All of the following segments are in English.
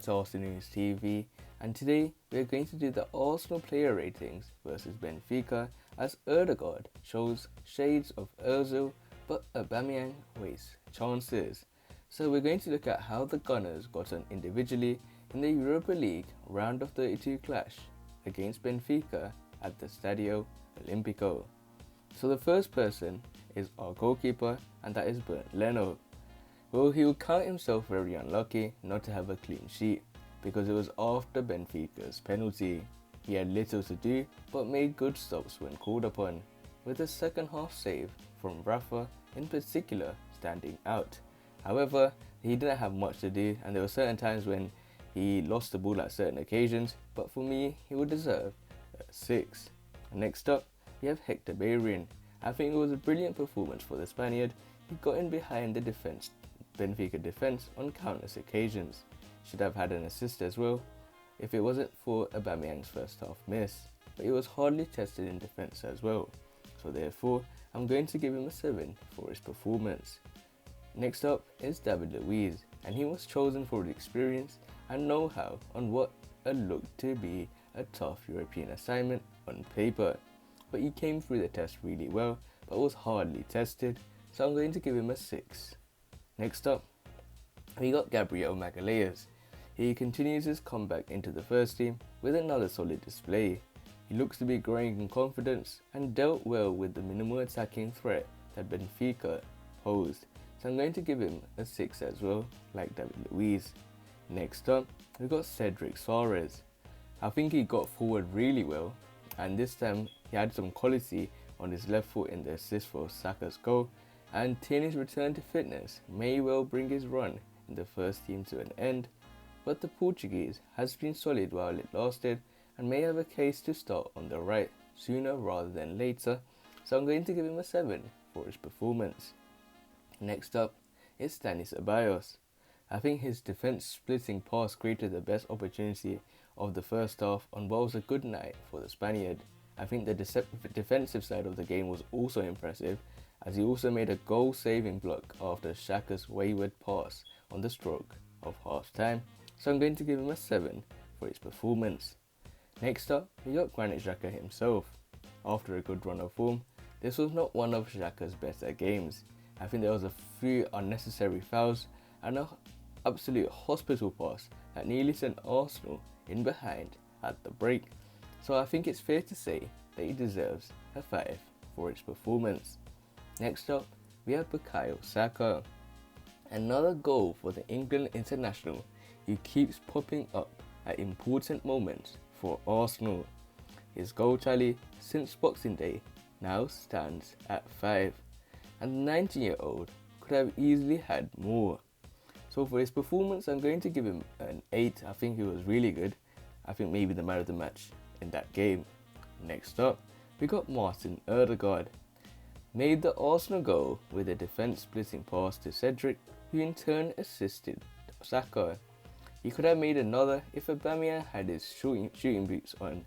to Arsenal News TV, and today we are going to do the Arsenal player ratings versus Benfica, as Odegaard shows shades of Ozil but Aubameyang wastes chances. So we're going to look at how the Gunners got on individually in the Europa League round of 32 clash against Benfica at the Stadio Olimpico. So the first person is our goalkeeper, and that is Bernd Leno. Well, he would count himself very unlucky not to have a clean sheet, because it was after Benfica's penalty. He had little to do but made good stops when called upon, with a second half save from Rafa in particular standing out. However, he didn't have much to do, and there were certain times when he lost the ball at certain occasions, but for me he would deserve a 6. Next up, we have Hector Bellerin. I think it was a brilliant performance for the Spaniard. He got in behind the Benfica defence on countless occasions. Should have had an assist as well if it wasn't for Aubameyang's first half miss, but he was hardly tested in defence as well. So therefore, I'm going to give him a 7 for his performance. Next up is David Luiz, and he was chosen for his experience and know-how on what looked to be a tough European assignment on paper. But he came through the test really well, but was hardly tested, so I'm going to give him a 6. Next up, we got Gabriel Magalhaes. He continues his comeback into the first team with another solid display. He looks to be growing in confidence and dealt well with the minimal attacking threat that Benfica posed, so I'm going to give him a 6 as well, like David Luiz. Next up, we got Cedric Soares. I think he got forward really well, and this time he had some quality on his left foot in the assist for Saka's goal, and Tierney's return to fitness may well bring his run in the first team to an end, but the Portuguese has been solid while it lasted and may have a case to start on the right sooner rather than later, so I'm going to give him a 7 for his performance. Next up is Stanis Ceballos. I think his defence splitting pass created the best opportunity of the first half on what was a good night for the Spaniard. I think the defensive side of the game was also impressive, as he also made a goal-saving block after Xhaka's wayward pass on the stroke of half-time, so I'm going to give him a 7 for his performance. Next up, we got Granit Xhaka himself. After a good run of form, this was not one of Xhaka's better games. I think there was a few unnecessary fouls and an absolute hospital pass that nearly sent Arsenal in behind at the break, so I think it's fair to say that he deserves a 5 for his performance. Next up, we have Bukayo Saka. Another goal for the England international who keeps popping up at important moments for Arsenal. His goal tally since Boxing Day now stands at 5, and the 19-year-old could have easily had more. So for his performance, I'm going to give him an 8. I think he was really good. I think maybe the man of the match in that game. Next up, we got Martin Odegaard. Made the Arsenal goal with a defence splitting pass to Cedric, who in turn assisted Saka. He could have made another if Aubameyang had his shooting boots on.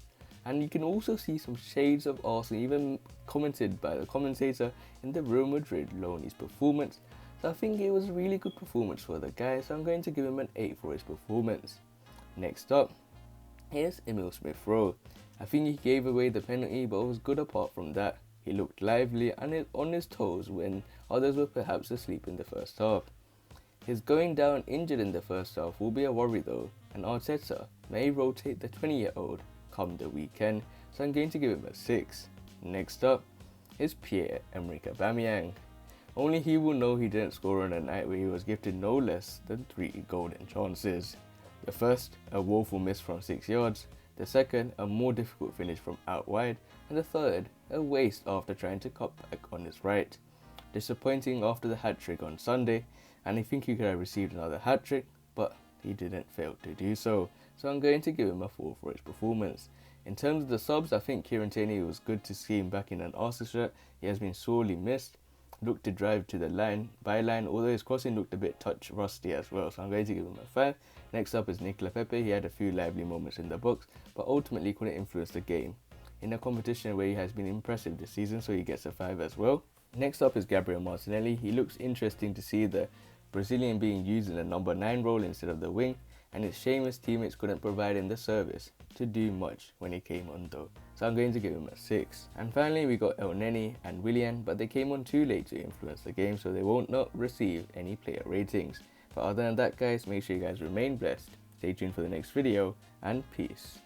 And you can also see some shades of Arsenal, even commented by the commentator in the Real Madrid loan's performance. So I think it was a really good performance for the guy, so I'm going to give him an 8 for his performance. Next up, here's Emil Smith-Rowe. I think he gave away the penalty, but was good apart from that. He looked lively and on his toes when others were perhaps asleep in the first half. His going down injured in the first half will be a worry though, and Arteta may rotate the 20-year-old come the weekend, so I'm going to give him a 6. Next up is Pierre-Emerick Aubameyang. Only he will know he didn't score on a night where he was gifted no less than 3 golden chances. The first, a woeful miss from 6 yards, the second, a more difficult finish from out wide, and the third, a waste after trying to cut back on his right. Disappointing after the hat-trick on Sunday, and I think he could have received another hat-trick, but he didn't fail to do so, so I'm going to give him a 4 for his performance. In terms of the subs, I think Kieran Tierney was good to see him back in an Arsenal shirt. He has been sorely missed. Looked to drive to the byline, although his crossing looked a bit touch rusty as well, so I'm going to give him a 5. Next up is nicolas Pepe. He had a few lively moments in the box, but ultimately couldn't influence the game in a competition where he has been impressive this season, so he gets a 5 as well. Next up is Gabriel Martinelli. He looks interesting to see the Brazilian being used in a number 9 role instead of the wing, and it's shame his teammates couldn't provide him the service to do much when he came on though. So I'm going to give him a 6. And finally we got Elneny and Willian, but they came on too late to influence the game, so they won't not receive any player ratings. But other than that guys, make sure you guys remain blessed, stay tuned for the next video, and peace.